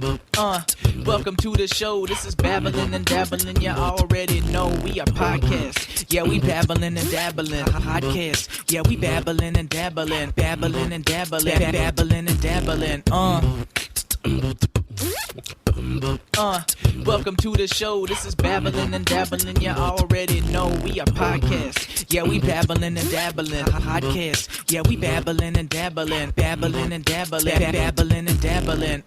Welcome to the show. This is Babblin and Dabblin. You already know we a podcast. Yeah, we babblin' and dabbling. Podcast. Yeah, we babblin' and dabbling. Babblin' and dabbling. Babblin' and dabbling. Welcome to the show. This is Babblin and Dabblin. You already know we a podcast. Yeah, we babblin' and dabbling. Podcast. Yeah, we babblin' and dabbling. Babblin' and dabbling. Babblin' and dabbling.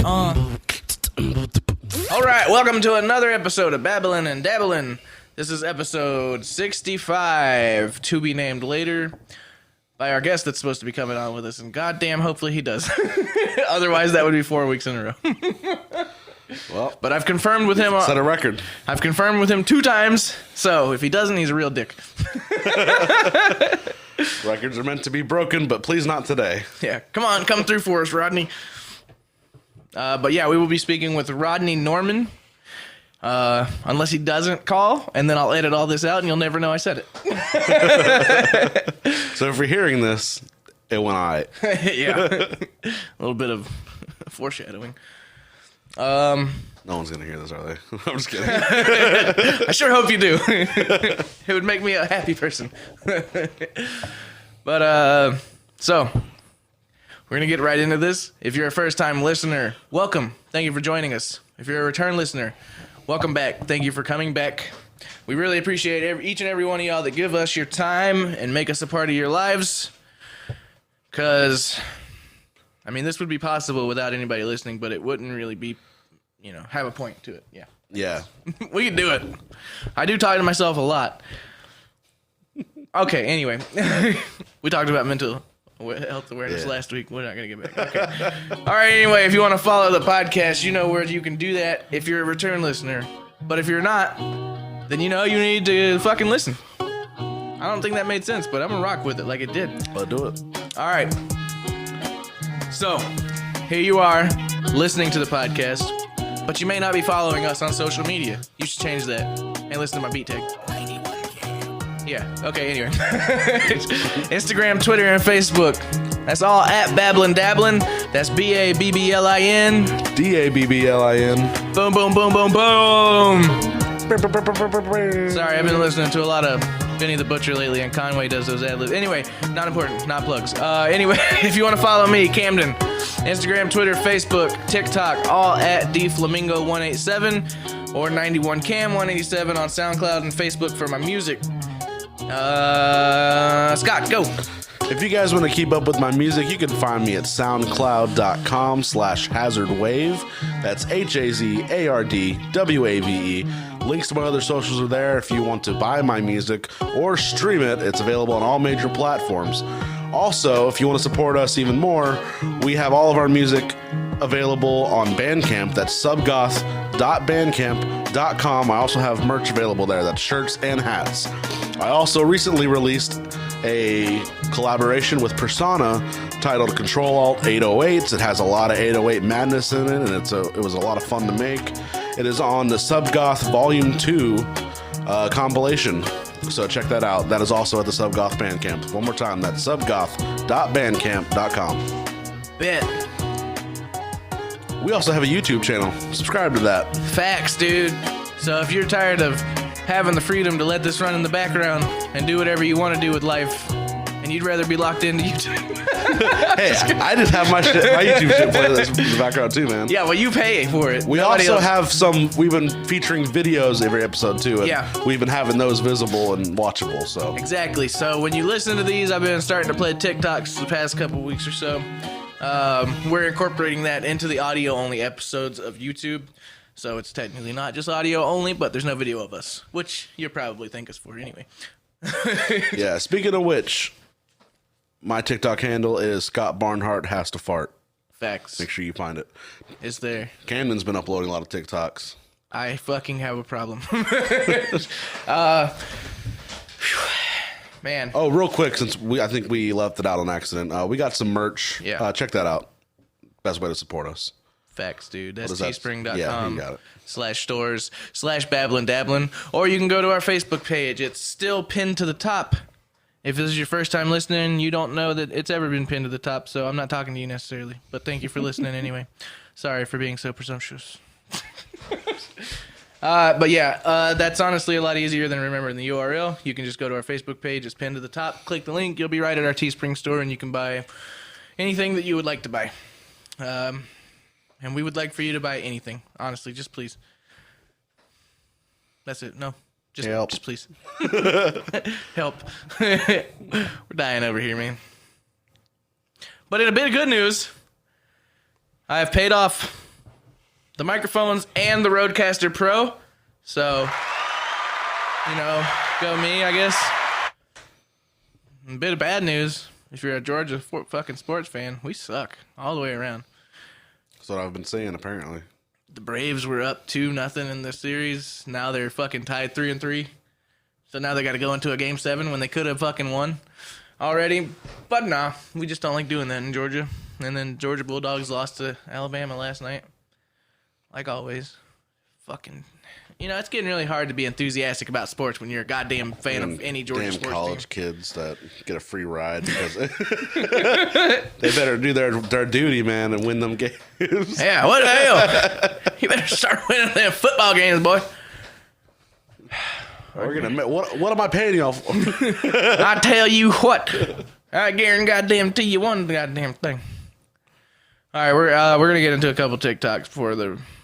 All right, welcome to another episode of Babblin and Dabblin. This is episode 65, to be named later by our guest that's supposed to be coming on with us, and goddamn, hopefully he does. Otherwise, that would be 4 weeks in a row. Well, but I've confirmed with him. Set a record. I've confirmed with him 2 times, so if he doesn't, he's a real dick. Records are meant to be broken, but please not today. Yeah, come through for us, Rodney. But yeah, we will be speaking with Rodney Norman. Unless he doesn't call, and then I'll edit all this out, and you'll never know I said it. So if you're hearing this, it went all right. Yeah, a little bit of foreshadowing. No one's gonna hear this, are they? I'm just kidding. I sure hope you do. It would make me a happy person. But so we're gonna get right into this. If you're a first-time listener, welcome. Thank you for joining us. If you're a return listener, welcome back. Thank you for coming back. We really appreciate each and every one of y'all that give us your time and make us a part of your lives. Because, I mean, this would be possible without anybody listening, but it wouldn't really be, have a point to it. Yeah. Yeah. We can do it. I do talk to myself a lot. Okay, anyway. We talked about mental health awareness last week. We're not going to get back. Okay. All right, anyway, if you want to follow the podcast, you know where you can do that if you're a return listener. But if you're not, then you need to fucking listen. I don't think that made sense, but I'm going to rock with it like it did. I'll do it. All right. So, here you are, listening to the podcast, but you may not be following us on social media. You should change that and listen to my beat tag. Yeah, okay, anyway. Instagram, Twitter, and Facebook. That's all at Babblin Dabblin. That's Babblin. Dabblin. Boom, boom, boom, boom, boom. Sorry, I've been listening to a lot of Benny the Butcher lately, and Conway does those ad-libs. Anyway, not important, not plugs. Anyway, if you want to follow me, Camden, Instagram, Twitter, Facebook, TikTok, all at DFlamingo187 or 91Cam187 on SoundCloud and Facebook for my music. Scott, go. If you guys want to keep up with my music, you can find me at soundcloud.com/hazardwave. That's HAZARDWAVE. Links to my other socials are there if you want to buy my music or stream it. It's available on all major platforms. Also, if you want to support us even more, we have all of our music available on Bandcamp. That's subgoth.bandcamp.com. I also have merch available there. That's shirts and hats. I also recently released a collaboration with Persona titled Control Alt 808s. It has a lot of 808 madness in it, and it was a lot of fun to make. It is on the Subgoth Volume 2 compilation, so check that out. That is also at the Subgoth Bandcamp. One more time, that's subgoth.bandcamp.com. Bet. We also have a YouTube channel. Subscribe to that. Facts, dude. So if you're tired of having the freedom to let this run in the background and do whatever you want to do with life, and you'd rather be locked into YouTube. Hey, I just have my YouTube shit play this in the background too, man. Yeah, well, you pay for it. We also have we've been featuring videos every episode too, and we've been having those visible and watchable, so. Exactly. So when you listen to these, I've been starting to play TikToks the past couple weeks or so. We're incorporating that into the audio-only episodes of YouTube. So it's technically not just audio only, but there's no video of us, which you'll probably thank us for anyway. Yeah, speaking of which, my TikTok handle is Scott Barnhart Has to Fart. Facts. Make sure you find it. It's there. Camden's been uploading a lot of TikToks. I fucking have a problem. Man. Oh, real quick, since I think we left it out on accident, we got some merch. Yeah. Check that out. Best way to support us. Facts, dude. That's That? teespring.com Yeah, you got it. /stores/Babblin Dabblin. Or you can go to our Facebook page. It's still pinned to the top. If this is your first time listening, you don't know that it's ever been pinned to the top, so I'm not talking to you necessarily. But thank you for listening anyway. Sorry for being so presumptuous. But yeah, that's honestly a lot easier than remembering the URL. You can just go to our Facebook page. It's pinned to the top. Click the link. You'll be right at our Teespring store, and you can buy anything that you would like to buy. And we would like for you to buy anything. Honestly, just please. That's it. No. Just please. Help. We're dying over here, man. But in a bit of good news, I have paid off the microphones and the Rodecaster Pro. So, go me, I guess. A bit of bad news. If you're a Georgia fucking sports fan, we suck all the way around. That's what I've been saying, apparently. The Braves were up 2-0 in the series. Now they're fucking tied 3-3. So now they got to go into a game 7 when they could have fucking won already. But nah, we just don't like doing that in Georgia. And then Georgia Bulldogs lost to Alabama last night. Like always. Fucking... it's getting really hard to be enthusiastic about sports when you're a goddamn fan of any Georgia sports college team. Kids that get a free ride because they better do their duty, man, and win them games. Yeah, what the hell? You better start winning them football games, boy. We're gonna. What am I paying y'all for? I tell you what, I guarantee you one goddamn thing. All right, we're gonna get into a couple TikToks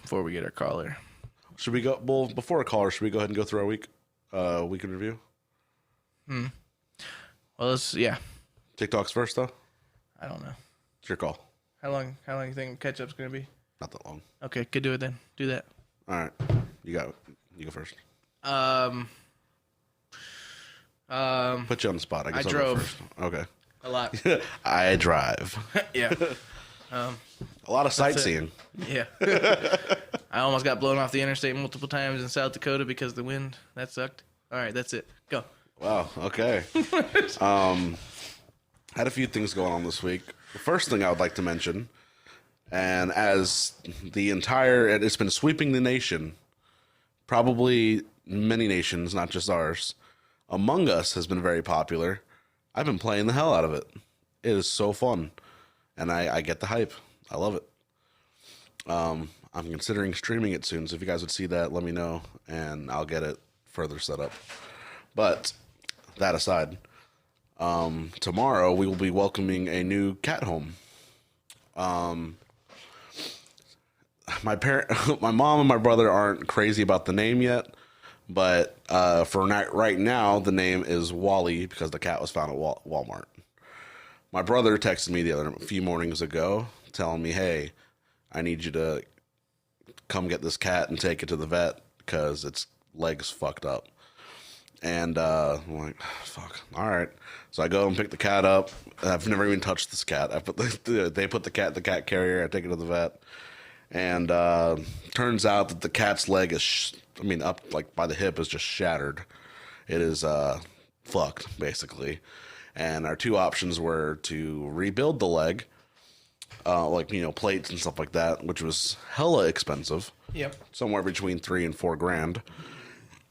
before we get our caller. Should we go? Well, before a caller, should we go ahead and go through our week in review? Well, yeah. TikToks first, though. I don't know. It's your call. How long you think catch up's gonna be? Not that long. Okay, could do it then. Do that. All right, you go first. Put you on the spot. I guess I I'll go drove. first. Okay. A lot. I drive. Yeah. A lot of sightseeing. Yeah. I almost got blown off the interstate multiple times in South Dakota because of the wind. That sucked. All right, that's it. Go. Wow. Okay. Had a few things going on this week. The first thing I would like to mention, and as it's been sweeping the nation, probably many nations, not just ours. Among Us has been very popular. I've been playing the hell out of it. It is so fun, and I get the hype. I love it. I'm considering streaming it soon, so if you guys would see that, let me know, and I'll get it further set up. But that aside, tomorrow we will be welcoming a new cat home. My mom and my brother aren't crazy about the name yet, but for right now, the name is Wally because the cat was found at Walmart. My brother texted me a few mornings ago telling me, hey, I need you to come get this cat and take it to the vet because its leg's fucked up. And I'm like, fuck, all right. So I go and pick the cat up. I've never even touched this cat. They put the cat in the cat carrier. I take it to the vet. And turns out that the cat's leg is, up like by the hip is just shattered. It is fucked, basically. And our two options were to rebuild the leg, plates and stuff like that, which was hella expensive. Yep. Somewhere between $3,000 and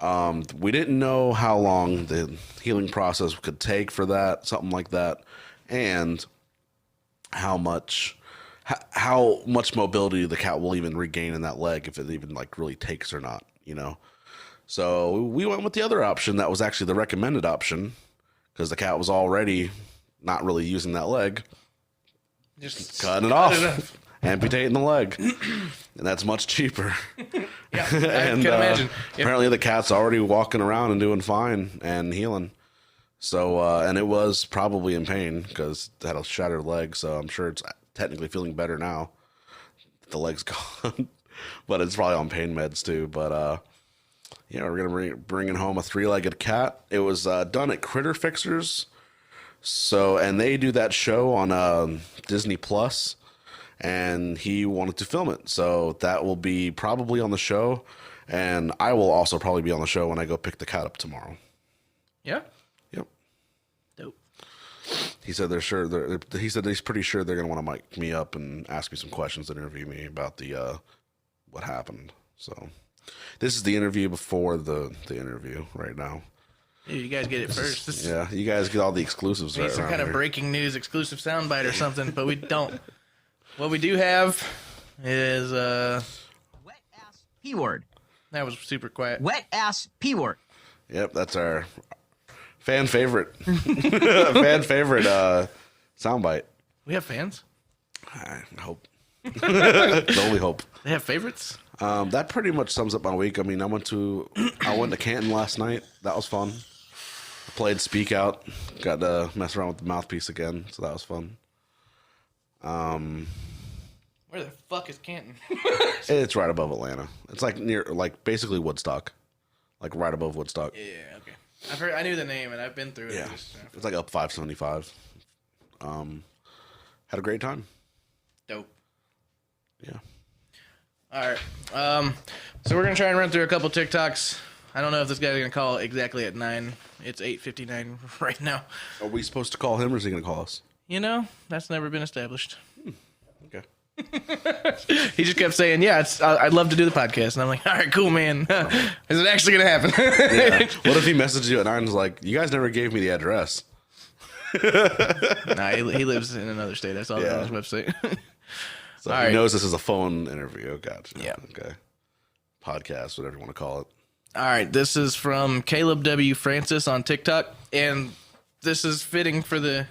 $4,000. We didn't know how long the healing process could take for that, something like that, and how much mobility the cat will even regain in that leg if it even really takes or not, So we went with the other option that was actually the recommended option because the cat was already not really using that leg. Just cutting it off. Amputating the leg. And that's much cheaper. Yeah, I can imagine. Yep. Apparently the cat's already walking around and doing fine and healing. So, and it was probably in pain because it had a shattered leg. So I'm sure it's technically feeling better now. The leg's gone. But it's probably on pain meds too. But, we're going to bring home a 3-legged cat. It was done at Critter Fixers. So, and they do that show on Disney Plus. And he wanted to film it. So that will be probably on the show. And I will also probably be on the show when I go pick the cat up tomorrow. Yeah? Yep. Dope. He said he's pretty sure they're going to want to mic me up and ask me some questions and interview me about the what happened. So this is the interview before the interview right now. Dude, you guys get it first. Yeah, you guys get all the exclusives some kind of breaking news exclusive soundbite or something, but we don't. What we do have is Wet ass P word. that was super quiet. Wet ass P word. Yep, that's our fan favorite. Fan favorite soundbite. We have fans. I hope. The only hope. They have favorites. That pretty much sums up my week. I mean, I went to Canton last night. That was fun. Played Speak Out. Got to mess around with the mouthpiece again, so that was fun. Where the fuck is Canton? It's right above Atlanta. It's like basically Woodstock, like right above Woodstock. Yeah, okay. I've heard. I knew the name, and I've been through it. Yeah, it's like up 575. Had a great time. Dope. Yeah. All right. So we're gonna try and run through a couple TikToks. I don't know if this guy's gonna call exactly at 9. It's 8:59 right now. Are we supposed to call him, or is he going to call us? You know, that's never been established. Okay. He just kept saying, "Yeah, I'd love to do the podcast," and I'm like, "All right, cool, man. Is it actually gonna happen?" Yeah. What if he messages you at 9 and is like, "You guys never gave me the address"? Nah, he lives in another state. I saw that on his website. So All he right. knows this is a phone interview. Gotcha. Yeah. Okay. Podcast, whatever you want to call it. All right, this is from Caleb W. Francis on TikTok, and this is fitting for the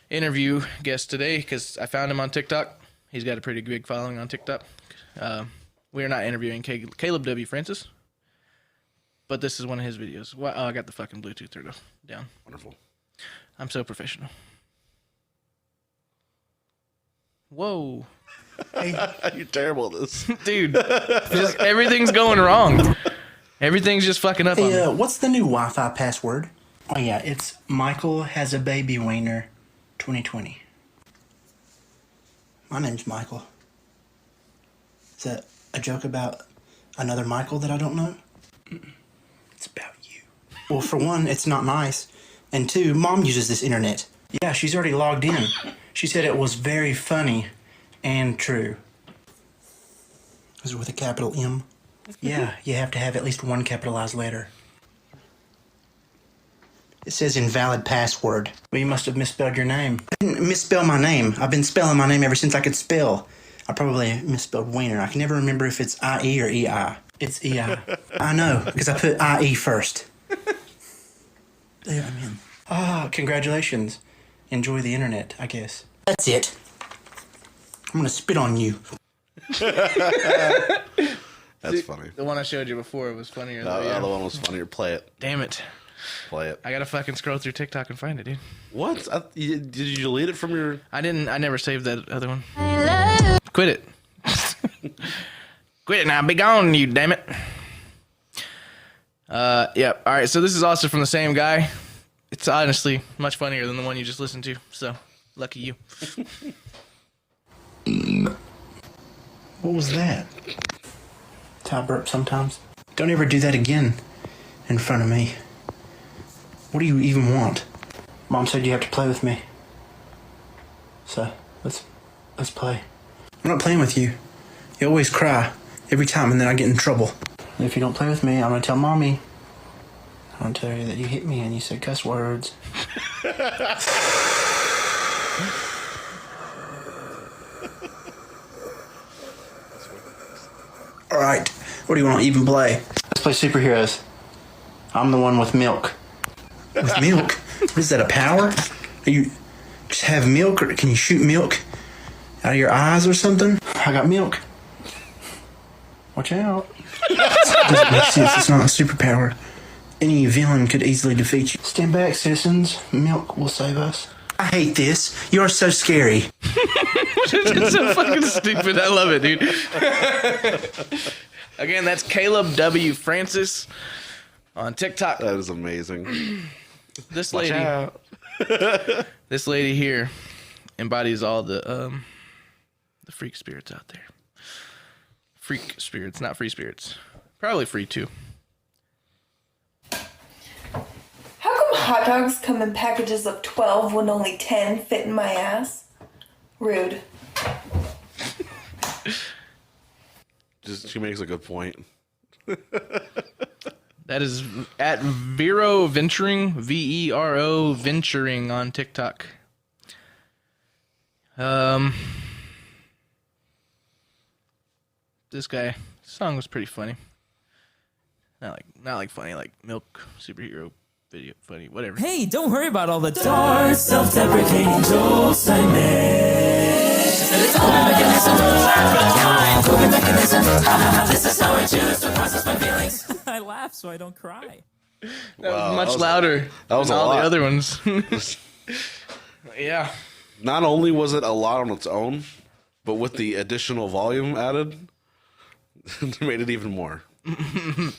interview guest today because I found him on TikTok. He's got a pretty big following on TikTok. We are not interviewing Caleb W. Francis, but this is one of his videos. Well, I got the fucking Bluetooth turned down. Wonderful. I'm so professional. Whoa. You're terrible at this. Dude, just everything's going wrong. Everything's just fucking up on Hey, me. what's the new Wi-Fi password? Oh yeah, it's Michael has a baby wiener 2020. My name's Michael. Is that a joke about another Michael that I don't know? It's about you. Well, for one, it's not nice. And two, Mom uses this internet. Yeah, she's already logged in. She said it was very funny and true. Is it with a capital M? Yeah, you have to have at least one capitalized letter. It says invalid password. Well, you must have misspelled your name. I didn't misspell my name. I've been spelling my name ever since I could spell. I probably misspelled wiener. I can never remember if it's I-E or E-I. It's E-I. I know, because I put I-E first. There, I'm in. Ah, congratulations. Enjoy the internet, I guess. That's it. I'm gonna spit on you. That's funny. The one I showed you before was funnier. The other one was funnier. Play it. Damn it. Play it. I gotta fucking scroll through TikTok and find it, dude. What? Did you delete it from your... I never saved that other one. Quit it. Quit it now. Be gone, you damn it. Yeah. All right. So this is also from the same guy. It's honestly much funnier than the one you just listened to. So lucky you. What was that? That's how I burp sometimes. Don't ever do that again in front of me. What do you even want? Mom said you have to play with me. So, let's play. I'm not playing with you. You always cry every time and then I get in trouble. And if you don't play with me, I'm gonna tell Mommy. I'm gonna tell her that you hit me and you said cuss words. Alright, what do you want to even play? Let's play superheroes. I'm the one with milk. With milk? What is that, a power? Are you just have milk, or can you shoot milk out of your eyes or something? I got milk. Watch out. Doesn't make sense, it's not a superpower. Any villain could easily defeat you. Stand back, citizens. Milk will save us. I hate this. You are so scary. It's so fucking stupid. I love it, dude. Again, that's Caleb W. Francis on TikTok. That is amazing. This Watch lady, out. this lady here embodies all the freak spirits out there. Freak spirits, not free spirits. Probably free too. How come hot dogs come in packages of 12 when only 10 fit in my ass? Rude. She makes a good point. That is at Vero Venturing, Vero Venturing on TikTok. this guy. This song was pretty funny. Not like funny, like milk superhero video funny, whatever. Hey, don't worry about all the dark, self-deprecating jokes I make. Just that it's coping mechanism, coping mechanism. This is how I choose to process my feelings. I laugh so I don't cry. That was much louder that was than a all lot. the other ones. Yeah. Not only was it a lot on its own, but with the additional volume added, it made it even more,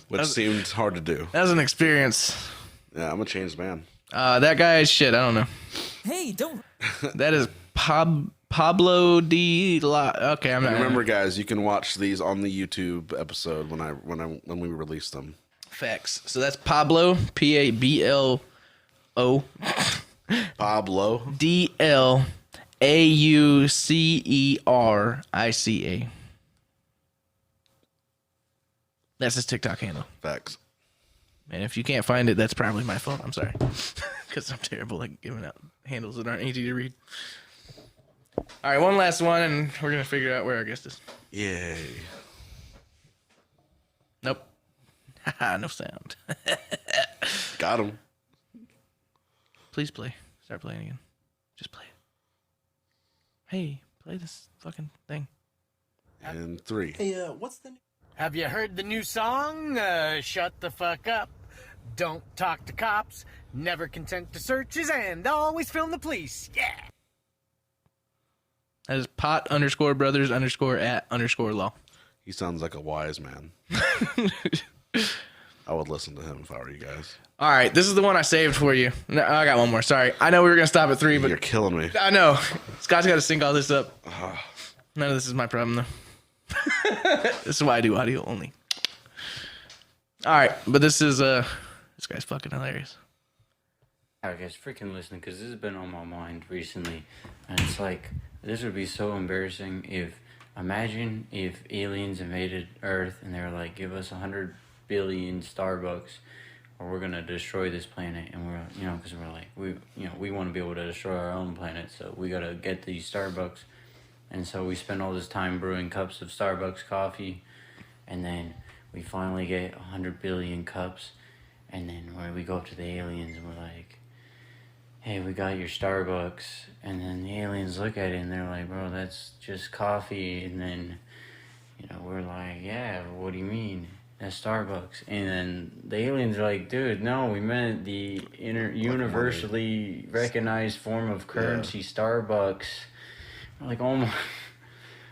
which seemed hard to do. That was an experience. Yeah, I'm a changed man. That guy is shit. I don't know. Hey, don't. That is Pablo D. Okay, I'm not. Remember, guys, you can watch these on the YouTube episode when we release them. Facts. So that's Pablo, Pablo, Pablo Daucerica. That's his TikTok handle. Facts. And if you can't find it, that's probably my fault. I'm sorry. Because I'm terrible at giving out handles that aren't easy to read. All right, one last one, and we're going to figure out where our guest is. Yay. Nope. Haha, no sound. Got him. Please play. Start playing again. Just play it. Hey, play this fucking thing. And 3. Hey, what's the... Have you heard the new song? Shut the fuck up. Don't talk to cops. Never consent to searches and always film the police. Yeah. That is pot_brothers_at_law. He sounds like a wise man. I would listen to him if I were you guys. All right, this is the one I saved for you. No, I got one more. Sorry. I know we were going to stop at 3, but You're killing me. I know. Scott's got to sync all this up. None of this is my problem, though. This is why I do audio only. All right, but this guy's fucking hilarious. I guys freaking listening because this has been on my mind recently, and it's like this would be so embarrassing imagine if aliens invaded Earth and they were like, give us 100 billion Starbucks or we're gonna destroy this planet, and we're because we're like we want to be able to destroy our own planet, so we gotta get these Starbucks, and so we spend all this time brewing cups of Starbucks coffee, and then we finally get 100 billion cups, and then we go up to the aliens and we're like, hey, we got your Starbucks. And then the aliens look at it and they're like, bro, that's just coffee. And then, we're like, yeah, what do you mean? That's Starbucks. And then the aliens are like, dude, no, we meant the universally recognized form of currency, Starbucks. We're like, oh my,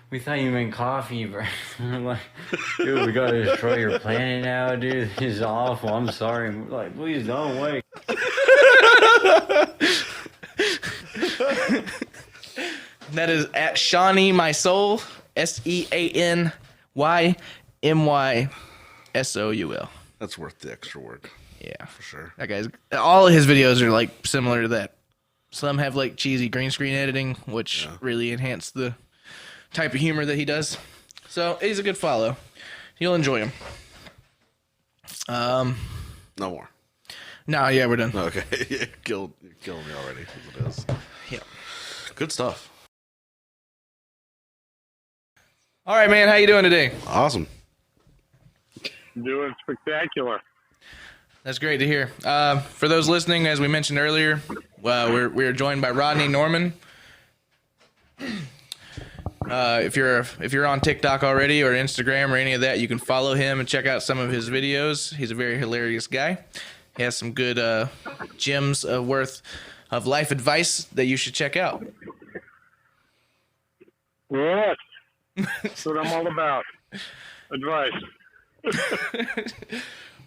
we thought you meant coffee, bro. We're like, dude, we gotta destroy your planet now, dude. This is awful. I'm sorry. And we're like, please don't wait. That is at Shawnee My Soul, SEANYMYSOUL. That's worth the extra work. Yeah, For sure. that guy's all of his videos are like similar to that. Some have like cheesy green screen editing, which really enhance the type of humor that he does. So he's a good follow. You'll enjoy him. No more. No, yeah, we're done. Okay. You're killing me already. As it is. Yeah. Good stuff. All right, man. How you doing today? Awesome. Doing spectacular. That's great to hear. For those listening, as we mentioned earlier, we're joined by Rodney Norman. If you're on TikTok already or Instagram or any of that, you can follow him and check out some of his videos. He's a very hilarious guy. He has some good gems worth of life advice that you should check out. Yes. That's what I'm all about. Advice.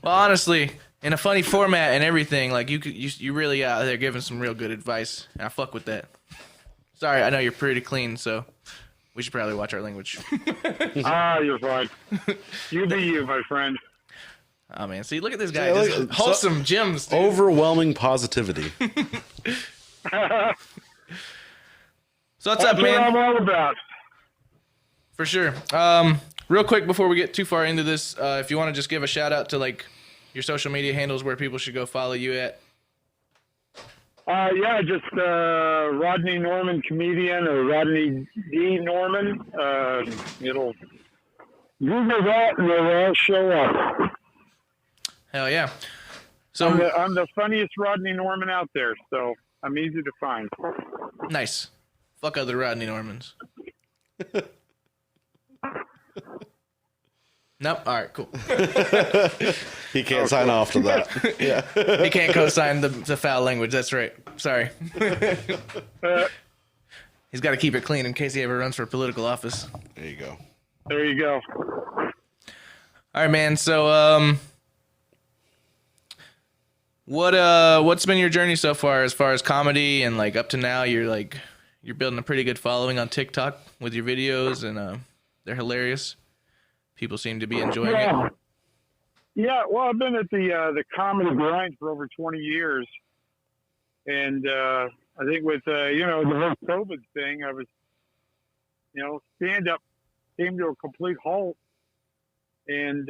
Well, honestly, in a funny format and everything, like you really out there giving some real good advice. And I fuck with that. Sorry, I know you're pretty clean, so we should probably watch our language. You're fine. You be you, my friend. Oh man, see, look at this guy. Yeah, Just wholesome gems. Dude. Overwhelming positivity. So what's That's up, what man? I'm all about. For sure. Real quick before we get too far into this, if you want to just give a shout out to like your social media handles where people should go follow you at. Just Rodney Norman comedian or Rodney D Norman. It'll Google that and they'll all show up. Hell yeah. So I'm the funniest Rodney Norman out there, so I'm easy to find. nice. Fuck other Rodney Normans. Nope. All right, cool. He can't sign off to that. Yeah. He can't co-sign the foul language. That's right. Sorry. He's got to keep it clean in case he ever runs for political office. There you go. There you go. All right, man. So, what's been your journey so far as comedy and like up to now? You're building a pretty good following on TikTok with your videos, and they're hilarious. People seem to be enjoying it. Yeah, well, I've been at the comedy grind for over 20 years, and I think with the whole COVID thing, I was, stand up came to a complete halt, and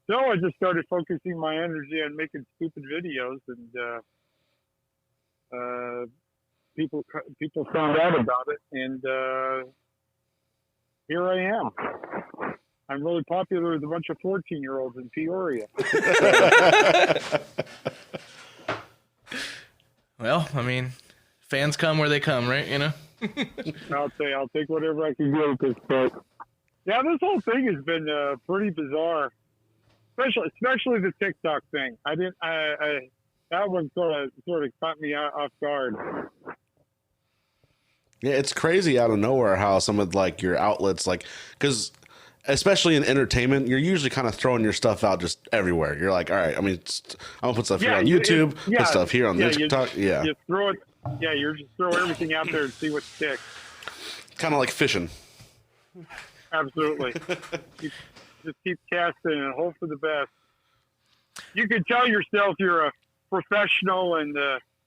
so I just started focusing my energy on making stupid videos, and people found out about it, and here I am. I'm really popular with a bunch of 14-year-olds in Peoria. Well, I mean, fans come where they come, right? I'll take whatever I can get. But yeah, this whole thing has been pretty bizarre, especially the TikTok thing. That one sort of caught me off guard. Yeah, it's crazy out of nowhere how some of like your outlets, like, because especially in entertainment, you're usually kind of throwing your stuff out just everywhere. You're like, all right, I mean, I'm gonna put stuff here on YouTube, put stuff here on TikTok. You throw it. Yeah, you're just throwing everything out there and see what sticks. Kind of like fishing. Absolutely. Just keep casting and hope for the best. You can tell yourself you're a professional and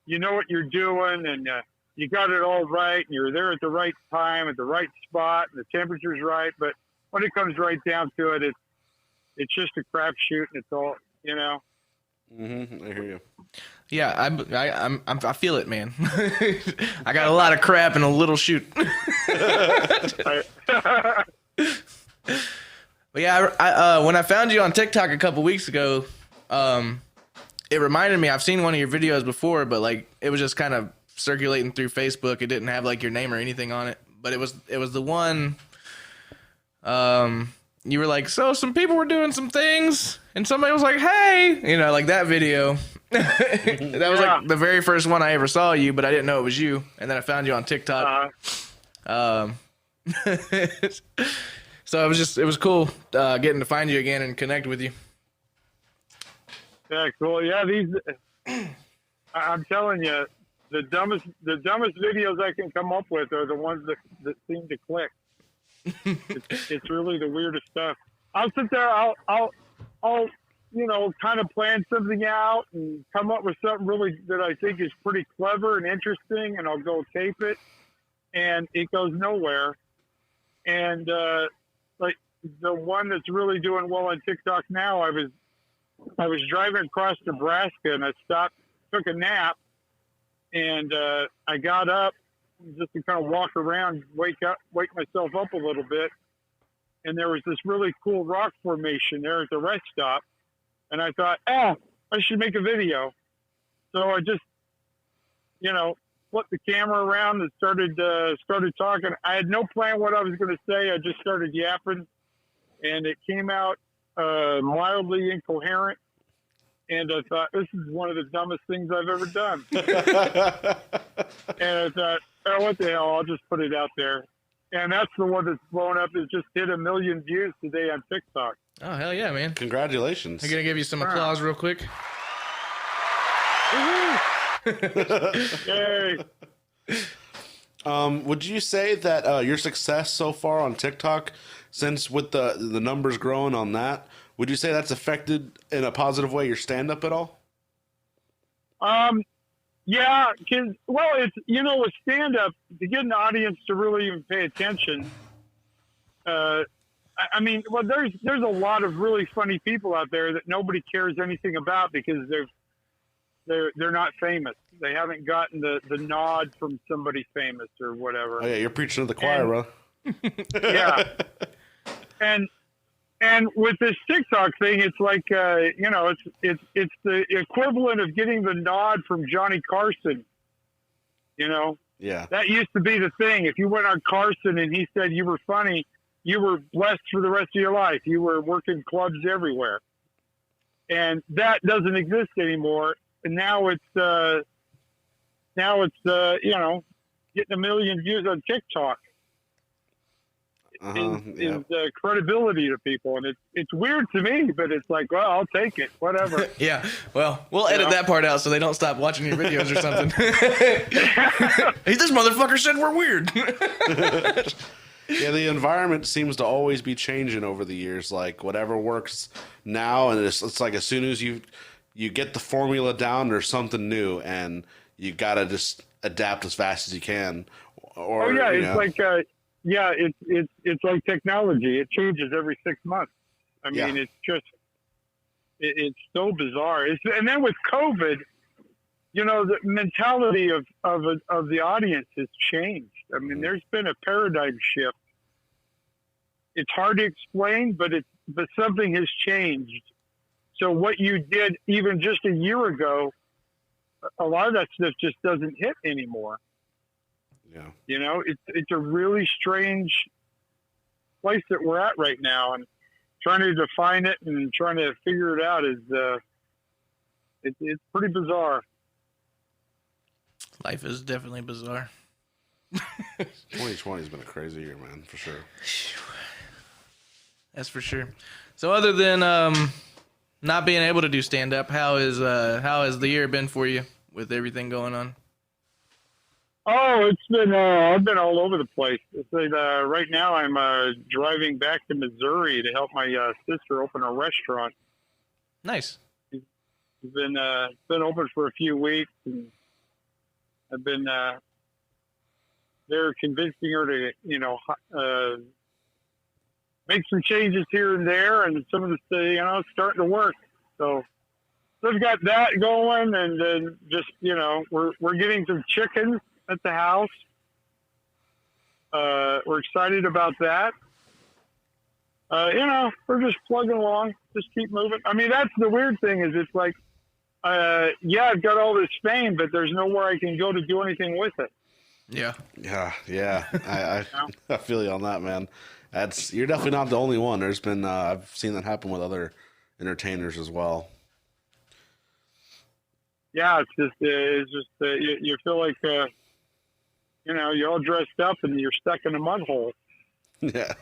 you know what you're doing, and you got it all right, and you're there at the right time, at the right spot, and the temperature's right. But when it comes right down to it, it's just a crapshoot, and it's all, Mm-hmm. I hear you. Yeah, I feel it, man. I got a lot of crap and a little shoot. But yeah, I when I found you on TikTok a couple weeks ago, it reminded me. I've seen one of your videos before, but like it was just kind of circulating through Facebook. It didn't have like your name or anything on it, but it was the one. You were like, so some people were doing some things, and somebody was like, hey, like that video. That was like the very first one I ever saw you, but I didn't know it was you. And then I found you on TikTok. So it was cool getting to find you again and connect with you. Yeah, cool. Yeah, I'm telling you, the dumbest videos I can come up with are the ones that seem to click. It's really the weirdest stuff. I'll sit there, I'll kind of plan something out and come up with something really that I think is pretty clever and interesting, and I'll go tape it, and it goes nowhere. And like the one that's really doing well on TikTok now, I was driving across Nebraska, and I stopped, took a nap, and I got up just to kind of walk around, wake myself up a little bit. And there was this really cool rock formation there at the rest stop. And I thought, I should make a video. So I just, flipped the camera around and started talking. I had no plan what I was going to say. I just started yapping, and it came out mildly incoherent. And I thought, this is one of the dumbest things I've ever done. And I thought, what the hell? I'll just put it out there. And that's the one that's blown up. It just hit 1 million views today on TikTok. Oh, hell yeah, man. Congratulations. I'm going to give you some applause real quick. Yay. Would you say that your success so far on TikTok, since with the numbers growing on that, would you say that's affected in a positive way your stand-up at all? Yeah, because, it's, with stand-up, to get an audience to really even pay attention, there's a lot of really funny people out there that nobody cares anything about because they're not famous. They haven't gotten the nod from somebody famous or whatever. Oh, yeah, you're preaching to the choir, bro. Yeah. And And with this TikTok thing, it's like it's the equivalent of getting the nod from Johnny Carson. Yeah. That used to be the thing. If you went on Carson and he said you were funny, you were blessed for the rest of your life. You were working clubs everywhere, and that doesn't exist anymore. And now it's getting 1 million views on TikTok. Is credibility to people, and it's weird to me, but it's like, well, I'll take it, whatever. Yeah, well, we'll edit that part out so they don't stop watching your videos or something. Hey, this motherfucker said we're weird. Yeah, the environment seems to always be changing over the years. Like whatever works now, and it's like as soon as you get the formula down, there's something new, and you gotta just adapt as fast as you can. Or it's like technology. It changes every 6 months. I mean, it's just it's so bizarre. And then with COVID, the mentality of the audience has changed. I mean, there's been a paradigm shift. It's hard to explain, but something has changed. So what you did even just a year ago, a lot of that stuff just doesn't hit anymore. Yeah. It's a really strange place that we're at right now, and trying to define it and trying to figure it out is it's pretty bizarre. Life is definitely bizarre. 2020 has been a crazy year, man, for sure. That's for sure. So other than not being able to do stand up, how has the year been for you with everything going on? Oh, it's been I've been all over the place. It's like, right now I'm driving back to Missouri to help my sister open a restaurant. Nice. It's been open for a few weeks, and I've been there convincing her to make some changes here and there, and some of the it's starting to work. So we've got that going, and then just we're getting some chickens at the house. We're excited about that. We're just plugging along, just keep moving. I mean, that's the weird thing is it's like, I've got all this fame, but there's nowhere I can go to do anything with it. Yeah. I feel you on that, man. You're definitely not the only one. There's been I've seen that happen with other entertainers as well. Yeah, it's just you feel like you're all dressed up and you're stuck in a mud hole. Yeah,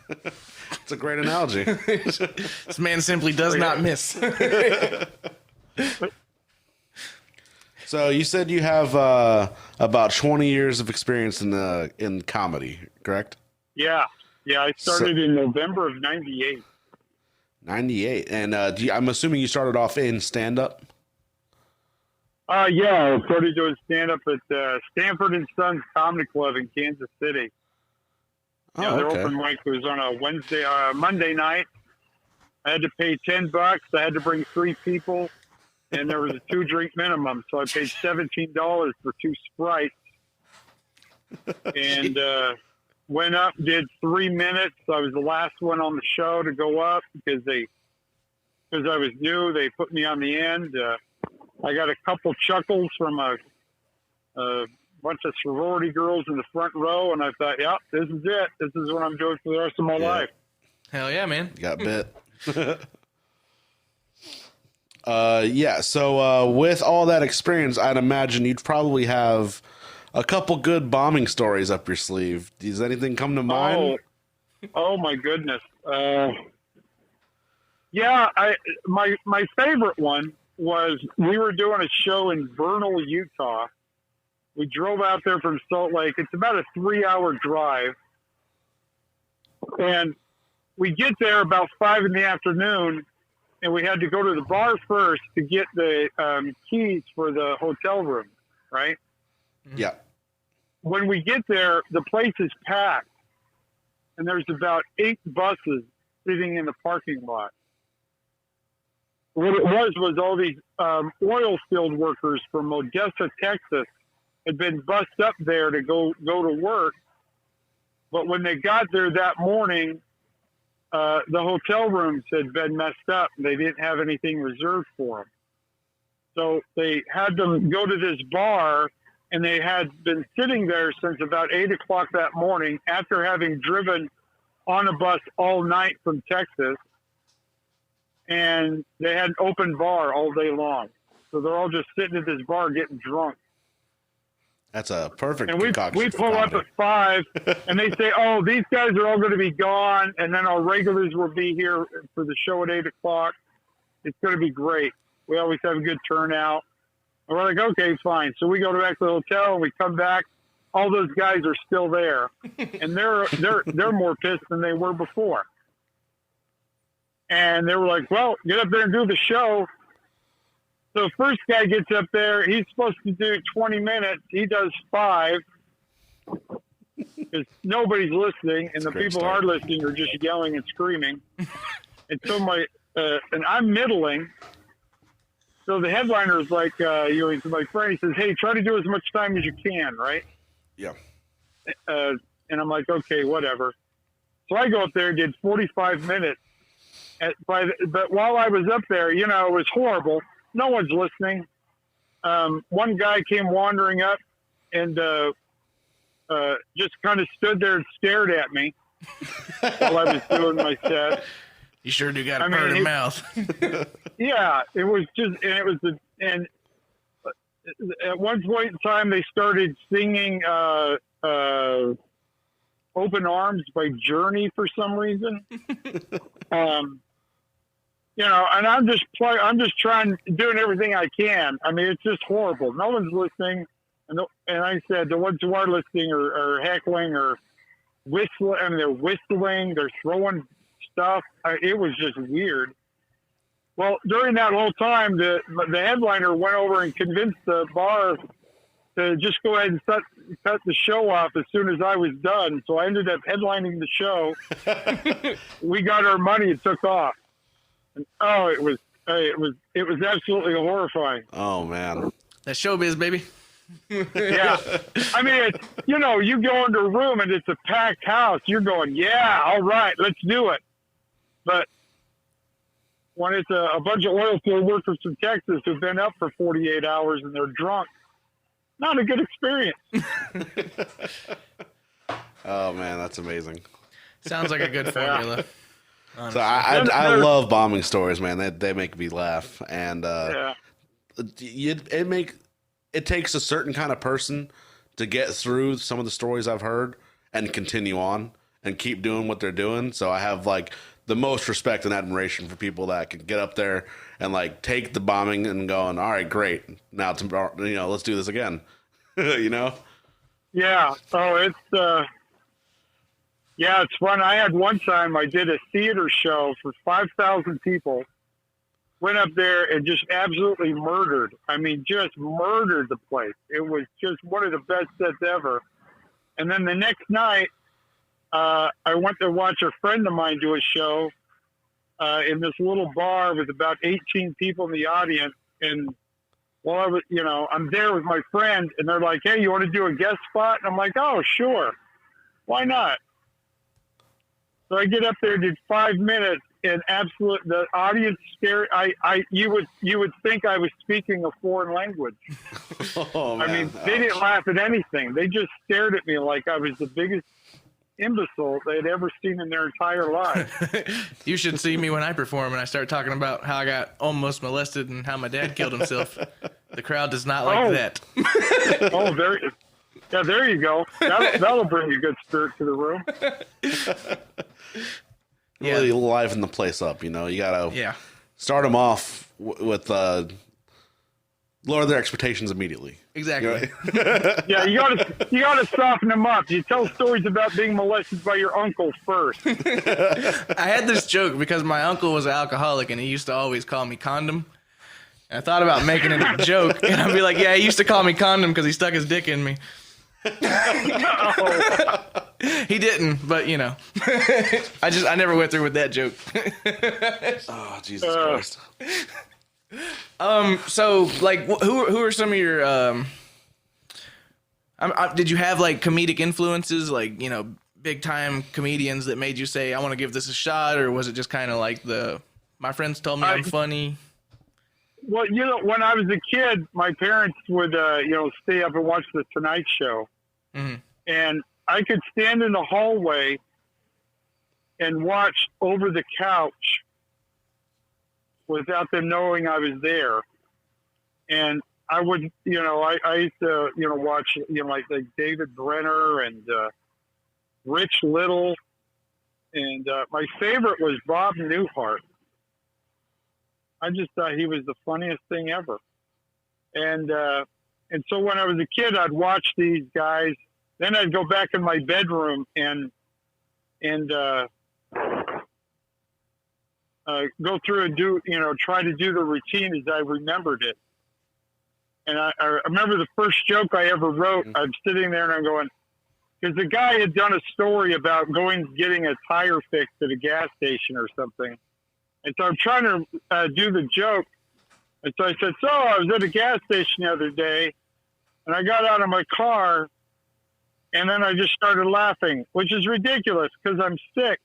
it's a great analogy. This man simply does not miss. So you said you have about 20 years of experience in comedy, correct? Yeah. I started in November of '98. 98, and I'm assuming you started off in stand-up. Yeah, I started doing stand-up at Stanford and Sons Comedy Club in Kansas City. Their open mic was on a Monday night. I had to pay $10. I had to bring 3 people, and there was a 2-drink minimum, so I paid $17 for 2 Sprites. And went up, did 3 minutes. I was the last one on the show to go up because I was new. They put me on the end. I got a couple chuckles from a bunch of sorority girls in the front row, and I thought, yep, this is it. This is what I'm doing for the rest of my life. Hell yeah, man. You got bit. So with all that experience, I'd imagine you'd probably have a couple good bombing stories up your sleeve. Does anything come to mind? Oh my goodness. My favorite one was we were doing a show in Vernal, Utah. We drove out there from Salt Lake. It's about a 3-hour drive. And we get there about 5 in the afternoon, and we had to go to the bar first to get the keys for the hotel room, right? Yeah. When we get there, the place is packed, and there's about 8 buses sitting in the parking lot. What it was all these oil field workers from Odessa, Texas, had been bussed up there to go to work. But when they got there that morning, the hotel rooms had been messed up. And they didn't have anything reserved for them. So they had them go to this bar, and they had been sitting there since about 8 o'clock that morning after having driven on a bus all night from Texas. And they had an open bar all day long. So they're all just sitting at this bar getting drunk. That's a perfect And we concoction for pull up comedy. at 5, and they say, oh, these guys are all going to be gone, and then our regulars will be here for the show at 8 o'clock. It's going to be great. We always have a good turnout. And we're like, okay, fine. So we go back to the hotel, and we come back. All those guys are still there, and they're more pissed than they were before. And they were like, well, get up there and do the show. So first guy gets up there. He's supposed to do 20 minutes. He does 5 because nobody's listening, and the people who are listening are just yelling and screaming. And so and I'm middling. So the headliner is like, he's my friend. He says, hey, try to do as much time as you can, right? Yeah. And I'm like, okay, whatever. So I go up there and did 45 minutes. But while I was up there, it was horrible. No one's listening. One guy came wandering up and just kind of stood there and stared at me while I was doing my set. You sure do got a burning mouth. Yeah, it was just, and at one point in time they started singing "Open Arms" by Journey for some reason. And I'm just doing everything I can. I mean, it's just horrible. No one's listening, and I said the ones who are listening are heckling or whistling. I mean, they're whistling, they're throwing stuff. It was just weird. Well, during that whole time, the headliner went over and convinced the bar to just go ahead and cut the show off as soon as I was done. So I ended up headlining the show. We got our money and took off. And, it was absolutely horrifying. Oh man, that's showbiz, baby. Yeah, I mean, you go into a room and it's a packed house. You're going, yeah, all right, let's do it. But when it's a bunch of oil field workers from Texas who've been up for 48 hours and they're drunk, not a good experience. Oh man, that's amazing. Sounds like a good formula. So I love bombing stories, man. They make me laugh, and it takes a certain kind of person to get through some of the stories I've heard and continue on and keep doing what they're doing. So I have like the most respect and admiration for people that can get up there and like take the bombing and going, all right, great. Now tomorrow, let's do this again. Yeah. Oh, it's fun. I had one time I did a theater show for 5,000 people. Went up there and just absolutely murdered. I mean, just murdered the place. It was just one of the best sets ever. And then the next night, I went to watch a friend of mine do a show in this little bar with about 18 people in the audience. And while I was, I'm there with my friend, and they're like, hey, you want to do a guest spot? And I'm like, oh, sure. Why not? So I get up there, did 5 minutes, and the audience stared. You would think I was speaking a foreign language. Oh, man. I mean, they didn't laugh at anything. They just stared at me like I was the biggest imbecile they'd ever seen in their entire life. You should see me when I perform and I start talking about how I got almost molested and how my dad killed himself. The crowd does not like that. There you go. That'll bring a good spirit to the room. Really liven the place up, you gotta start them off with lower their expectations immediately. Exactly. Yeah, you gotta soften them up. You tell stories about being molested by your uncle first. I had this joke because my uncle was an alcoholic and he used to always call me Condom. And I thought about making it a joke, and I'd be like, yeah, he used to call me Condom because he stuck his dick in me. He didn't, but I never went through with that joke. Oh, Jesus Christ. So like, who are some of your, did you have like comedic influences, like, big time comedians that made you say, I want to give this a shot? Or was it just kind of like my friends told me I'm funny? Well, when I was a kid, my parents would, stay up and watch the Tonight Show. Mm-hmm. And I could stand in the hallway and watch over the couch without them knowing I was there. And I would, I used to, watch, like David Brenner and Rich Little. And my favorite was Bob Newhart. I just thought he was the funniest thing ever. And so when I was a kid, I'd watch these guys. Then I'd go back in my bedroom and go through and try to do the routine as I remembered it. And I remember the first joke I ever wrote. I'm sitting there and I'm going, because the guy had done a story about getting a tire fixed at a gas station or something. And so I'm trying to do the joke. And so I said, I was at a gas station the other day, and I got out of my car, and then I just started laughing, which is ridiculous because I'm sick.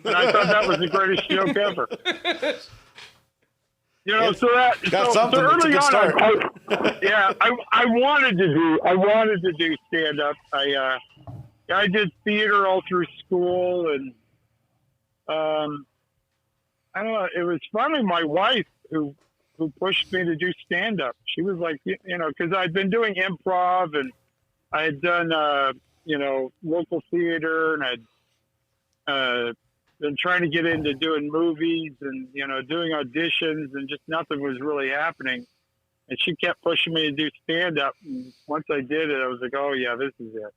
And I thought that was the greatest joke ever. So early on, I wanted to do stand up. I did theater all through school, and I don't know. It was finally my wife who pushed me to do stand up. She was like, because I'd been doing improv and I had done, local theater, and I'd been trying to get into doing movies and, doing auditions, and just nothing was really happening. And she kept pushing me to do stand up. And once I did it, I was like, oh yeah, this is it.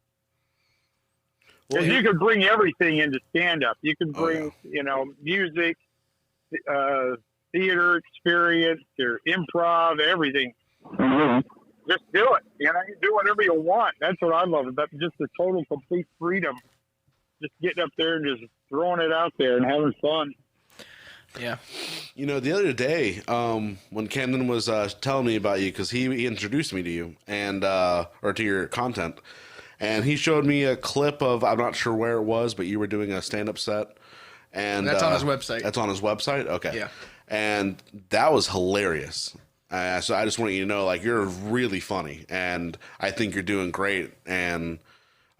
Because you could bring everything into stand-up. You can bring, music, theater experience, or improv, everything. Mm-hmm. Just do it. You do whatever you want. That's what I love about just the total, complete freedom. Just getting up there and just throwing it out there and having fun. Yeah. The other day, when Camden was telling me about you, because he introduced me to you and or to your content. And he showed me a clip of, I'm not sure where it was, but you were doing a stand-up set. And that's on his website. That's on his website? Okay. Yeah. And that was hilarious. So I just want you to know, you're really funny. And I think you're doing great. And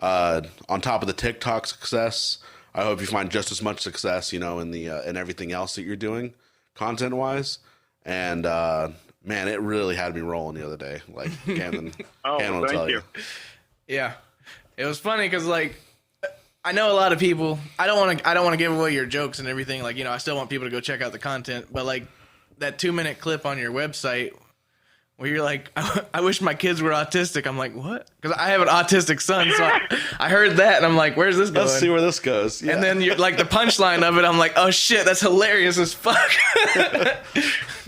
on top of the TikTok success, I hope you find just as much success, in in everything else that you're doing, content-wise. And, man, it really had me rolling the other day. Camden, Camden will tell you. Yeah, it was funny because I know a lot of people. I don't want to give away your jokes and everything. I still want people to go check out the content. But that 2-minute clip on your website where you're like, I wish my kids were autistic. I'm like, what? Because I have an autistic son, so I heard that and I'm like, where's this going? Let's see where this goes. Yeah. And then you're the punchline of it. I'm like, oh shit, that's hilarious as fuck.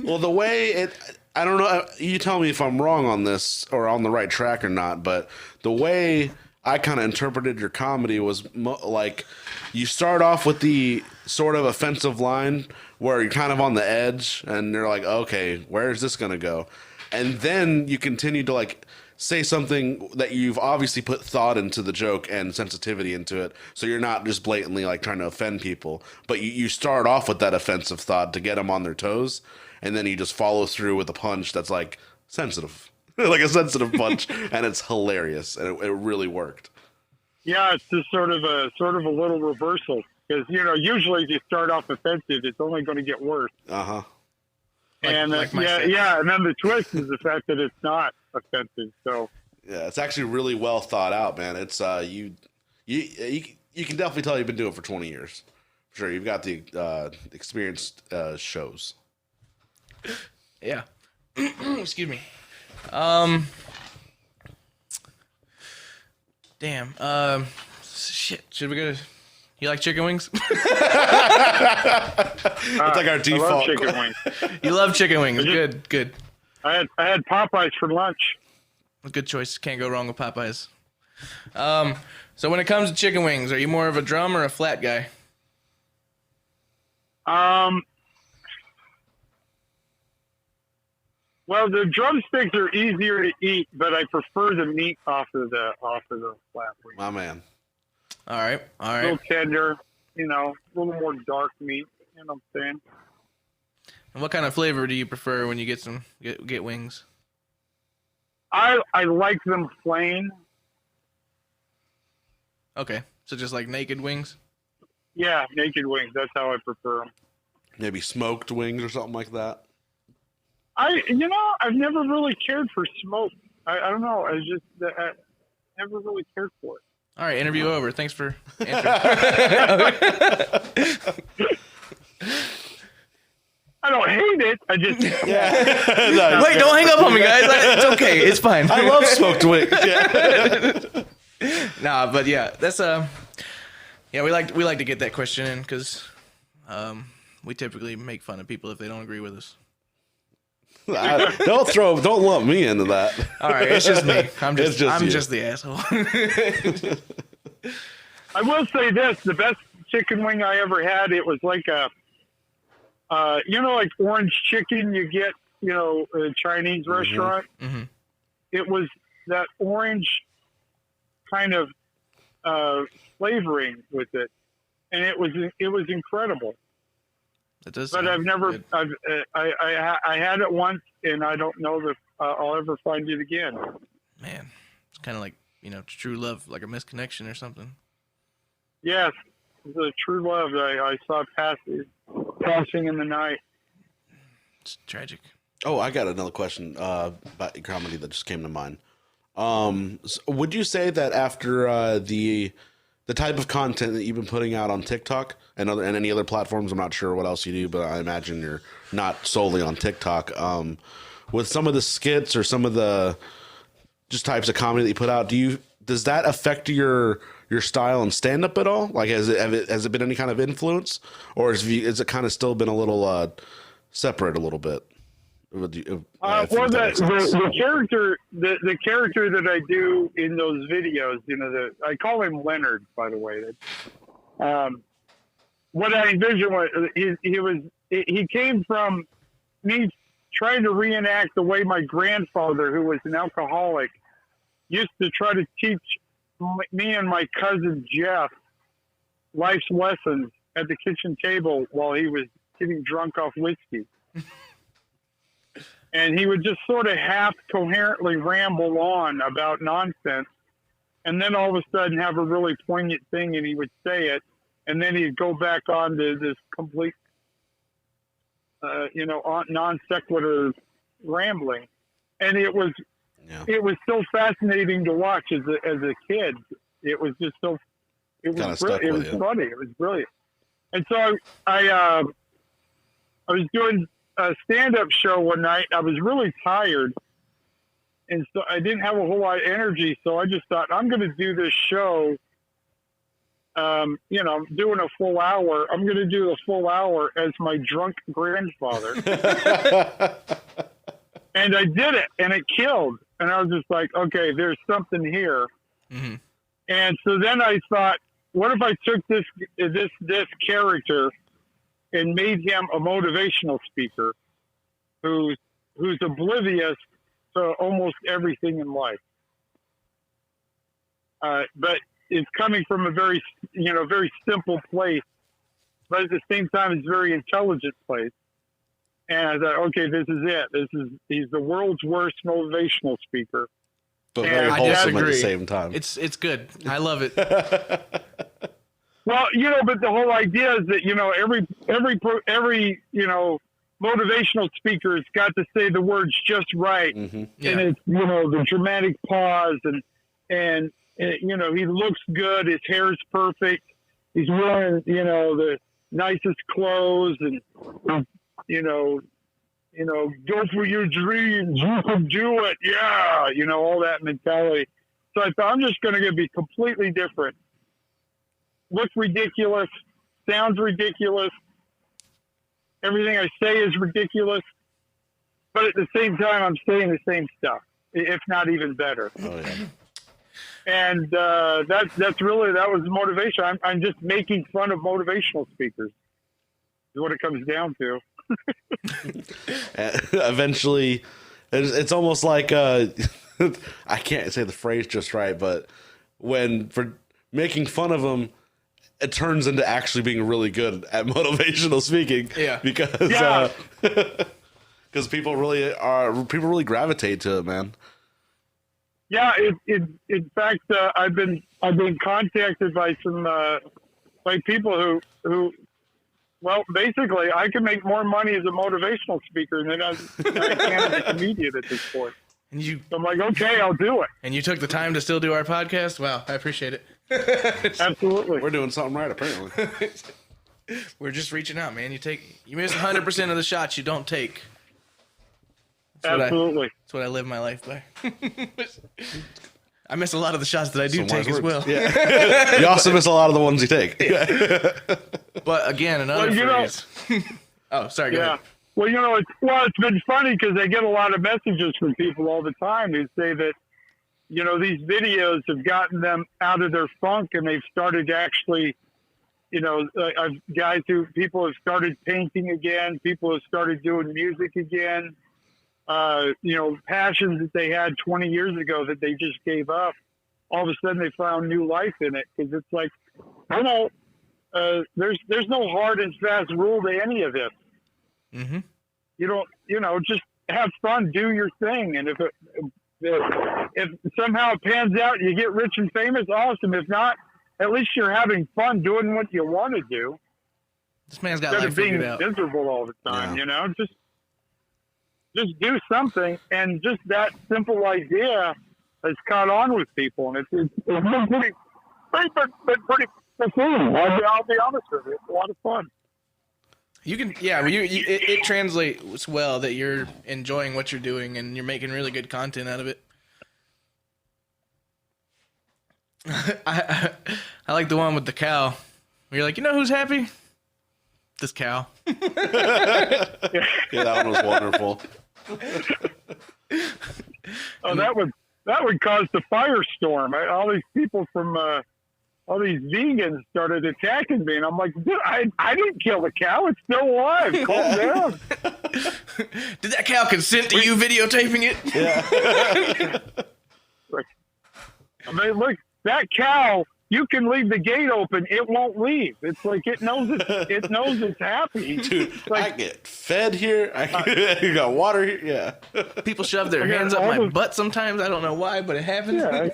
Well, the way it. I don't know. You tell me if I'm wrong on this or on the right track or not, but the way I kind of interpreted your comedy was you start off with the sort of offensive line where you're kind of on the edge and you're like, okay, where is this going to go? And then you continue to say something that you've obviously put thought into the joke and sensitivity into it. So you're not just blatantly trying to offend people, but you start off with that offensive thought to get them on their toes. And then you just follow through with a punch that's sensitive, a sensitive punch, and it's hilarious, and it really worked. Yeah, it's just sort of a little reversal because usually if you start off offensive, it's only going to get worse. Uh-huh. And and then the twist is the fact that it's not offensive. So yeah, it's actually really well thought out, man. It's you can definitely tell you've been doing it for 20 years. For sure, you've got the experienced shows. Yeah. Excuse me. Damn. Shit. Should we go to... You like chicken wings? It's our default. I love chicken wings. You love chicken wings. Good. I had Popeyes for lunch. Good choice. Can't go wrong with Popeyes. So when it comes to chicken wings, are you more of a drum or a flat guy? Well, the drumsticks are easier to eat, but I prefer the meat off of the flat wing. My man. All right. A little tender, a little more dark meat. You know what I'm saying? And what kind of flavor do you prefer when you get wings? I like them plain. Okay, so just like naked wings. Yeah, naked wings. That's how I prefer them. Maybe smoked wings or something like that. I've never really cared for smoke. I don't know. I never really cared for it. All right, interview over. Thanks for answering. I don't hate it. I just Wait, don't hang up on me, guys. It's okay. It's fine. I love smoked wings. Yeah. Nah, but yeah, that's we like to get that question in because we typically make fun of people if they don't agree with us. Don't lump me into that. All right, it's just me. I'm It's just you. just the asshole. I will say this: the best chicken wing I ever had. It was like like orange chicken you get, at a Chinese restaurant. Mm-hmm. It was that orange kind of flavoring with it, and it was incredible. That does. But I've never. I had it once, and I don't know that I'll ever find it again. Man, it's kind of like true love, like a misconnection or something. Yes, the true love I saw passing in the night. It's tragic. Oh, I got another question about comedy that just came to mind. So would you say that after the type of content that you've been putting out on TikTok and any other platforms, I'm not sure what else you do, but I imagine you're not solely on TikTok. With some of the skits or some of the just types of comedy that you put out, does that affect your style and stand up at all? Like, has it been any kind of influence, or has it kind of still been a little separate a little bit? The character that I do in those videos, I call him Leonard, by the way. What I envisioned was he came from me trying to reenact the way my grandfather, who was an alcoholic, used to try to teach me and my cousin Jeff life's lessons at the kitchen table while he was getting drunk off whiskey. And he would just sort of half coherently ramble on about nonsense, and then all of a sudden have a really poignant thing, and he would say it, and then he'd go back on to this complete, non sequitur rambling, and it was so fascinating to watch as a kid. It was just so, it was funny. It was brilliant. And so I was doing a stand-up show one night. I was really tired, and so I didn't have a whole lot of energy. So I just thought, I'm going to do this show. I'm doing a full hour. I'm going to do a full hour as my drunk grandfather. And I did it, and it killed. And I was just like, okay, there's something here. Mm-hmm. And so then I thought, what if I took this character and made him a motivational speaker who's oblivious to almost everything in life. But it's coming from a very simple place, but at the same time, it's a very intelligent place. And I thought, okay, this is it. He's the world's worst motivational speaker. But very wholesome at the same time. It's good. I love it. Well, but the whole idea is that, every motivational speaker has got to say the words just right. Mm-hmm. Yeah. And it's, the dramatic pause and he looks good. His hair's perfect. He's wearing, the nicest clothes and, go for your dreams. You can do it. Yeah. All that mentality. So I thought, I'm just going to be completely different. Look ridiculous, sounds ridiculous. Everything I say is ridiculous, but at the same time, I'm saying the same stuff, if not even better. Oh, yeah. And that was the motivation. I'm just making fun of motivational speakers. Is what it comes down to. Eventually, It's almost like I can't say the phrase just right, but when for making fun of them, it turns into actually being really good at motivational speaking. Yeah, because because people really gravitate to it, man. Yeah, in fact, I've been contacted by some by people who well, basically, I can make more money as a motivational speaker than I can as a comedian at this point. And so I'm like, okay, I'll do it. And you took the time to still do our podcast? Wow, I appreciate it. Absolutely. We're doing something right, apparently. We're just reaching out, man. You miss 100% of the shots you don't take. Absolutely. That's what I live my life by. I miss a lot of the shots that I do take as well. Yeah. You also miss a lot of the ones you take. But again, another phrase. Oh, sorry. Go ahead. Well, it's been funny because I get a lot of messages from people all the time who say that, these videos have gotten them out of their funk and they've started to actually, people have started painting again. People have started doing music again. Passions that they had 20 years ago that they just gave up. All of a sudden they found new life in it. Cause it's like, there's no hard and fast rule to any of this. Mm-hmm. You don't, just have fun, do your thing. And if somehow it pans out, you get rich and famous, awesome. If not, at least you're having fun doing what you want to do. This man's got instead life of being figured out. miserable all the time, just do something. And just that simple idea has caught on with people. And it's pretty fulfilling. I'll be honest with you. It's a lot of fun. You can, it translates well that you're enjoying what you're doing and you're making really good content out of it. I like the one with the cow. Where you're like, who's happy? This cow. Yeah, that one was wonderful. Oh, that would cause the firestorm. All these people from all these vegans started attacking me, and I'm like, dude, I didn't kill the cow. It's still alive. Calm down. Did that cow consent to you videotaping it? Yeah. I mean, look, that cow, you can leave the gate open. It won't leave. It's like it knows it's happy. Dude, like, I get fed here. You got water here. Yeah. People shove their hands up my butt sometimes. I don't know why, but it happens. Yeah.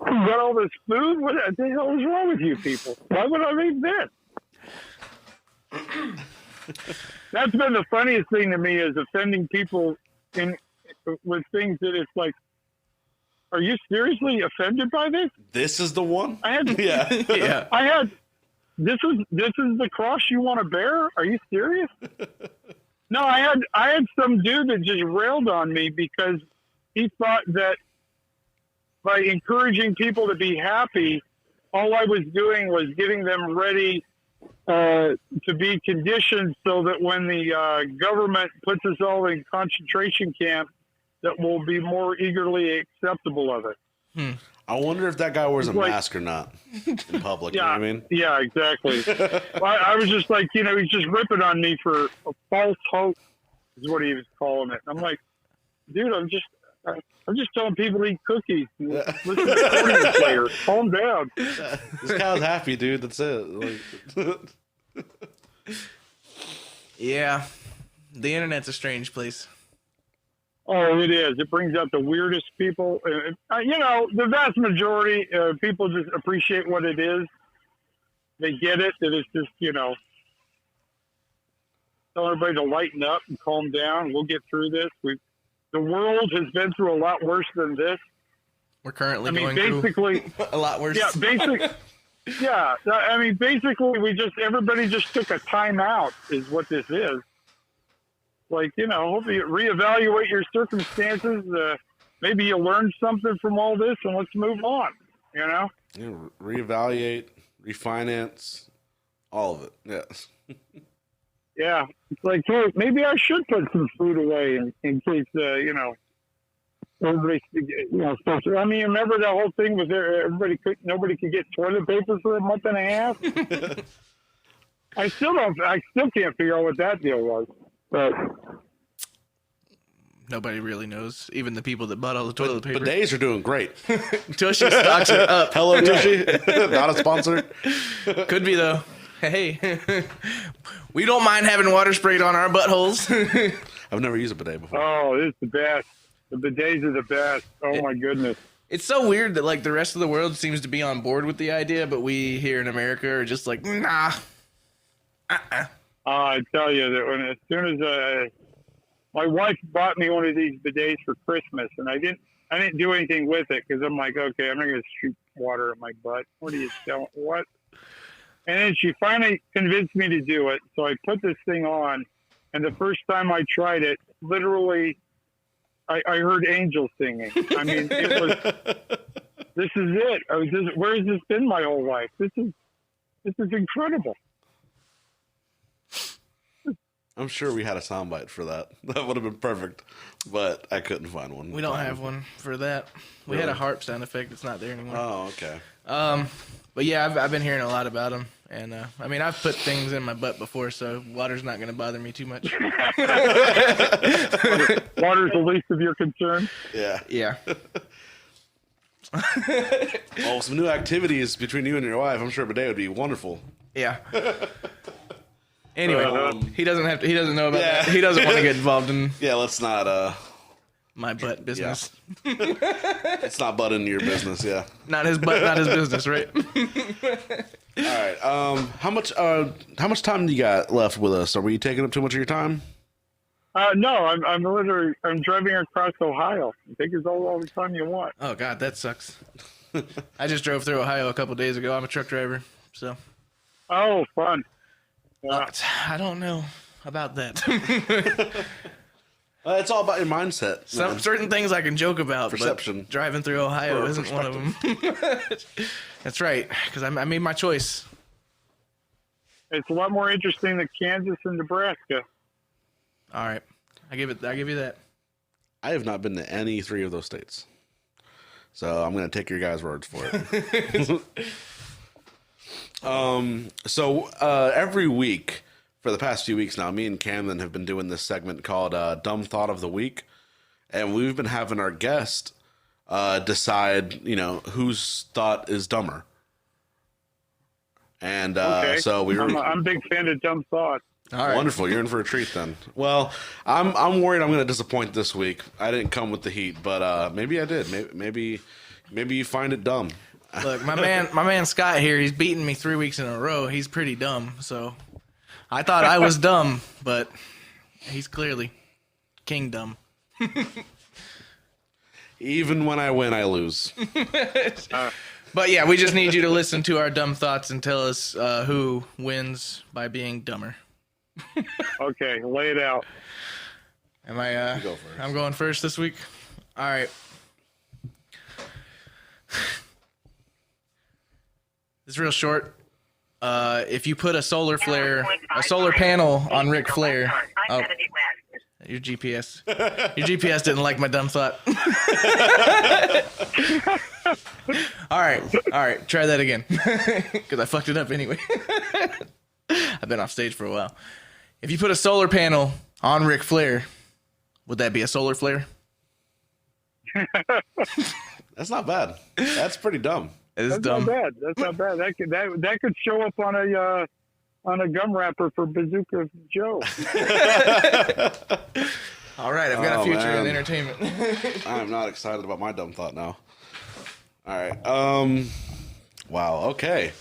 You got all this food? What the hell is wrong with you people? Why would I leave this? That's been the funniest thing to me, is offending people with things that it's like, are you seriously offended by this? This is the one? Yeah. I had, this is the cross you want to bear? Are you serious? No, I had some dude that just railed on me because he thought that by encouraging people to be happy, all I was doing was getting them ready to be conditioned so that when the government puts us all in concentration camps, that will be more eagerly acceptable of it. I wonder if that guy wears a mask or not in public. Yeah, You know what I mean? Yeah, exactly. I was just like, he's just ripping on me for a false hope, is what he was calling it. I'm like, dude, I'm just telling people to eat cookies. Listen to accordion players. Calm down. This cow's happy, dude. That's it. Yeah. The internet's a strange place. Oh, it is. It brings out the weirdest people. The vast majority of people just appreciate what it is. They get it, that it's just, tell everybody to lighten up and calm down. We'll get through this. The world has been through a lot worse than this. We're currently going through a lot worse. Yeah, basically, everybody just took a time out is what this is. Like, hopefully you reevaluate your circumstances. Maybe you learned something from all this, and let's move on, Yeah, reevaluate, refinance, all of it. Yes. Yeah. It's like, hey, maybe I should put some food away in case, everybody, I mean, remember that whole thing with nobody could get toilet paper for a month and a half? I still can't figure out what that deal was. But Nobody really knows. Even the people that bought all the toilet paper. Bidets are doing great. Tushy stocks are up. Hello, Tushy. Not a sponsor. Could be though. Hey, we don't mind having water sprayed on our buttholes. I've never used a bidet before. Oh, it's the best. The bidets are the best. Oh my goodness. It's so weird that like the rest of the world seems to be on board with the idea, but we here in America are just like, nah. I tell you that as soon as my wife bought me one of these bidets for Christmas, and I didn't do anything with it because I'm like, okay, I'm not going to shoot water at my butt. What are you selling? What? And then she finally convinced me to do it. So I put this thing on, and the first time I tried it, literally, I heard angels singing. I mean, it was. This is it. Where has this been my whole life? This is incredible. I'm sure we had a soundbite for that. That would have been perfect, but I couldn't find one. We don't have one for that. We had a harp sound effect. It's not there anymore. Oh, okay. But yeah, I've been hearing a lot about them, and I mean, I've put things in my butt before, so water's not going to bother me too much. Water's the least of your concern. Yeah. Yeah. Oh, some new activities between you and your wife. I'm sure a bidet would be wonderful. Yeah. Anyway, he doesn't know about that. He doesn't want to get involved in. Yeah, let's not. My butt business. Yeah. It's not butt into your business. Yeah. Not his butt, not his business, right? All right. How much time do you got left with us? Are we taking up too much of your time? No, I'm driving across Ohio. I think it's all the time you want. Oh God, that sucks. I just drove through Ohio a couple days ago. I'm a truck driver, so. Oh, fun. Yeah. I don't know about that. It's all about your mindset. Certain things I can joke about. Perception. But driving through Ohio isn't one of them. That's right, because I made my choice. It's a lot more interesting than Kansas and Nebraska. All right, I give you that. I have not been to any three of those states, so I'm going to take your guys' words for it. So every week for the past few weeks now, me and Camden have been doing this segment called Dumb Thought of the Week, and we've been having our guest decide, whose thought is dumber. And so I'm a big fan of dumb thoughts. All right. Wonderful. You're in for a treat then. Well, I'm worried I'm going to disappoint this week. I didn't come with the heat, but maybe I did. Maybe you find it dumb. Look, my man Scott here, he's beaten me 3 weeks in a row. He's pretty dumb, so I thought I was dumb, but he's clearly king dumb. Even when I win, I lose. But yeah, we just need you to listen to our dumb thoughts and tell us who wins by being dumber. Okay, lay it out. Am I? You go first. I'm going first this week. All right. It's real short. If you put a solar panel on Ric Flair. Oh, your GPS didn't like my dumb thought. All right. Try that again, because I fucked it up anyway. I've been off stage for a while. If you put a solar panel on Ric Flair, would that be a solar flare? That's not bad. That's pretty dumb. That's dumb. That's not bad. That could show up on a gum wrapper for Bazooka Joe. All right, I've got a future in entertainment. I'm not excited about my dumb thought now. All right. Wow. Okay.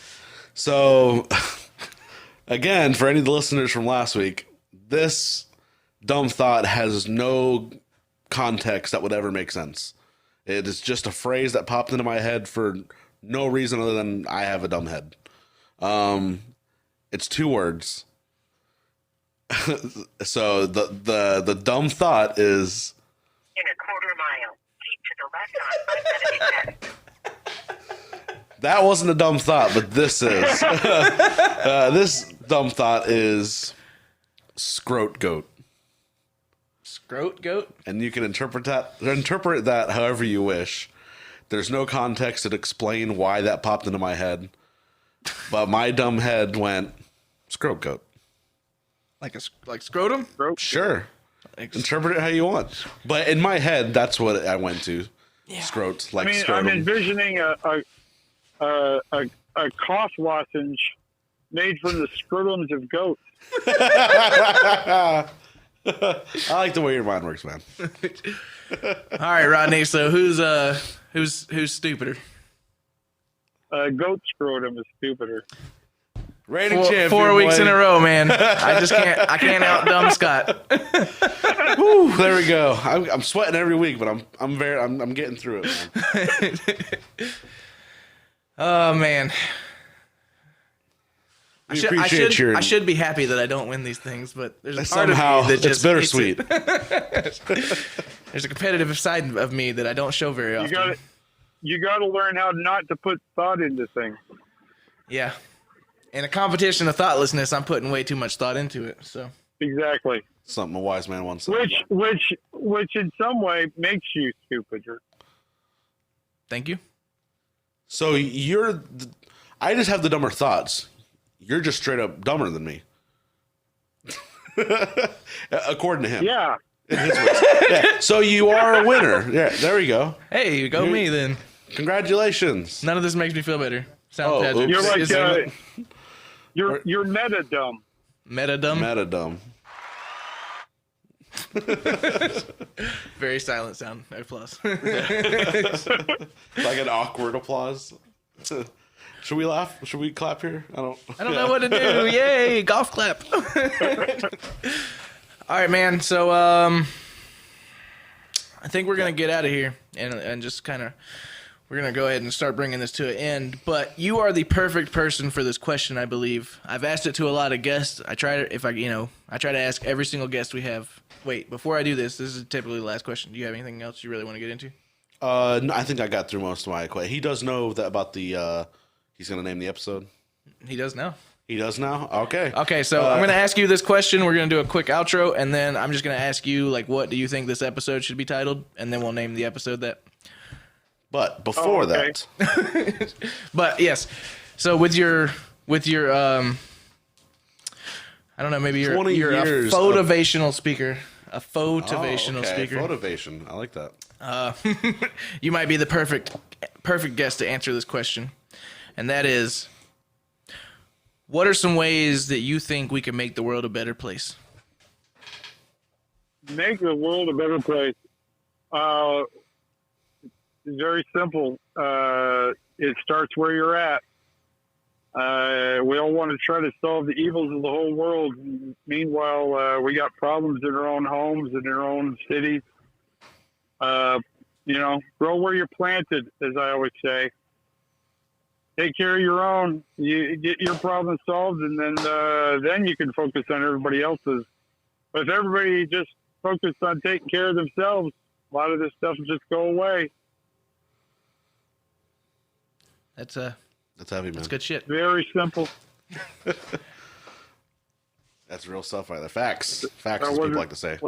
So, again, for any of the listeners from last week, this dumb thought has no context that would ever make sense. It is just a phrase that popped into my head for no reason other than I have a dumb head. It's 2 words. So the dumb thought is, in a quarter mile, keep to the left on 570. That wasn't a dumb thought, but this is. This dumb thought is scrote goat. Scrote goat? And you can interpret that however you wish. There's no context to explain why that popped into my head. But my dumb head went scrote goat. Like scrotum? Sure. Interpret it how you want. But in my head, that's what I went to. Yeah. Scrot, like scrotum. I'm envisioning a cough lozenge made from the scrotums of goats. I like the way your mind works, man. All right, Rodney. So who's stupider? Goat scrotum is stupider. Reigning champion. 4 weeks in a row, man. I can't out dumb Scott. Woo, there we go. I'm sweating every week, but I'm getting through it, man. Oh man. I should be happy that I don't win these things, but there's a part somehow of me that just it's bittersweet. There's a competitive side of me that I don't show very often. You got to learn how not to put thought into things. Yeah. In a competition of thoughtlessness, I'm putting way too much thought into it. So exactly something a wise man once said. Which in some way makes you stupider. Thank you. So I just have the dumber thoughts. You're just straight up dumber than me. According to him. Yeah. In his words. Yeah. So you are a winner. Yeah, there we go. Hey, you go me then. Congratulations. None of this makes me feel better. Sound tragic. You're like you're meta dumb. Meta dumb? Meta dumb. Very silent sound. Applause. Like an awkward applause. Should we laugh? Should we clap here? I don't know what to do. Yay, golf clap. All right, man. So I think we're gonna get out of here and just kind of we're gonna go ahead and start bringing this to an end. But you are the perfect person for this question, I believe. I've asked it to a lot of guests. I try to ask every single guest we have. Wait, before I do this is typically the last question. Do you have anything else you really want to get into? No, I think I got through most of my questions. He does know that about the. He's gonna name the episode. He does now. He does now? Okay. Okay, so I'm going to ask you this question. We're going to do a quick outro, and then I'm just going to ask you, like, what do you think this episode should be titled? And then we'll name the episode that. But before that. But, yes. So with your I don't know, maybe you're a motivational speaker. A motivational speaker. Motivation. I like that. You might be the perfect guest to answer this question. And that is, what are some ways that you think we can make the world a better place? Make the world a better place. It's very simple. It starts where you're at. We all want to try to solve the evils of the whole world. Meanwhile, we got problems in our own homes, in our own cities. Grow where you're planted, as I always say. Take care of your own. You get your problem solved, and then you can focus on everybody else's. But if everybody just focused on taking care of themselves, a lot of this stuff will just go away. That's heavy, man. That's good shit. Very simple. That's real stuff right there. Facts. Facts, as people like to say.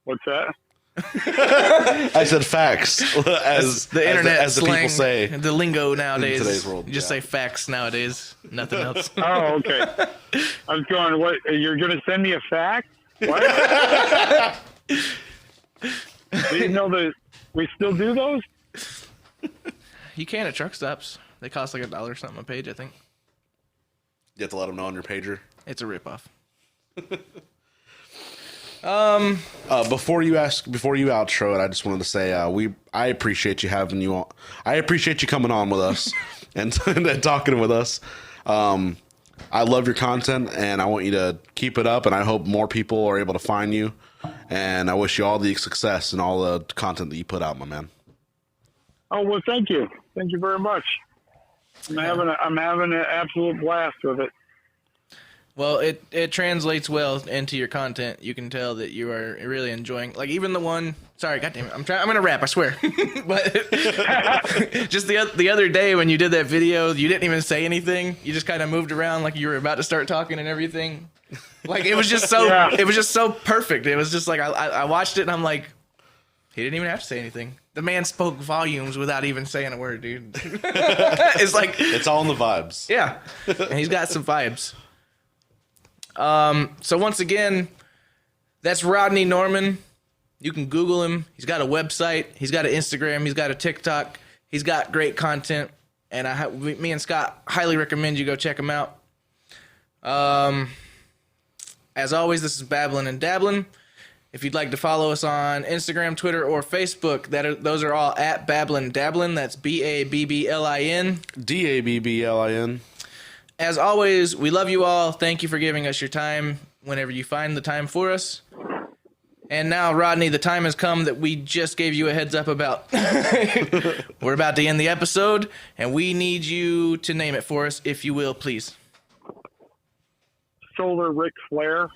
What's that? I said facts, as the internet as the slang, people say, the lingo nowadays. In today's world, you just say facts nowadays. Nothing else. Oh, okay. I was going. What? You're going to send me a fax? What? Didn't know that we still do those. You can at truck stops. They cost like $1 or something a page, I think. You have to let them know on your pager. It's a ripoff. Before you outro it, I just wanted to say I appreciate you having you on. I appreciate you coming on with us and talking with us. I love your content and I want you to keep it up, and I hope more people are able to find you, and I wish you all the success and all the content that you put out, my man. Oh, well, thank you very much. I'm having an absolute blast with it. Well, it translates well into your content. You can tell that you are really enjoying, like, even the one. Sorry, goddamn it, I'm gonna rap, I swear. But just the other day when you did that video, you didn't even say anything. You just kind of moved around like you were about to start talking and everything. Like, it was just so It was just so perfect. It was just like I watched it and I'm like, he didn't even have to say anything. The man spoke volumes without even saying a word, dude. It's like it's all in the vibes. Yeah, and he's got some vibes. So once again, That's Rodney Norman. You can Google him. He's got a website. He's got an Instagram. He's got a TikTok. He's got great content. And me and Scott highly recommend you go check him out. As always, this is Babblin and Dabblin. If you'd like to follow us on Instagram, Twitter, or Facebook, those are all at Babblin Dabblin. That's BABBLIN. DABBLIN. As always, we love you all. Thank you for giving us your time whenever you find the time for us. And now, Rodney, the time has come that we just gave you a heads up about. We're about to end the episode, and we need you to name it for us, if you will, please. Solar Ric Flair.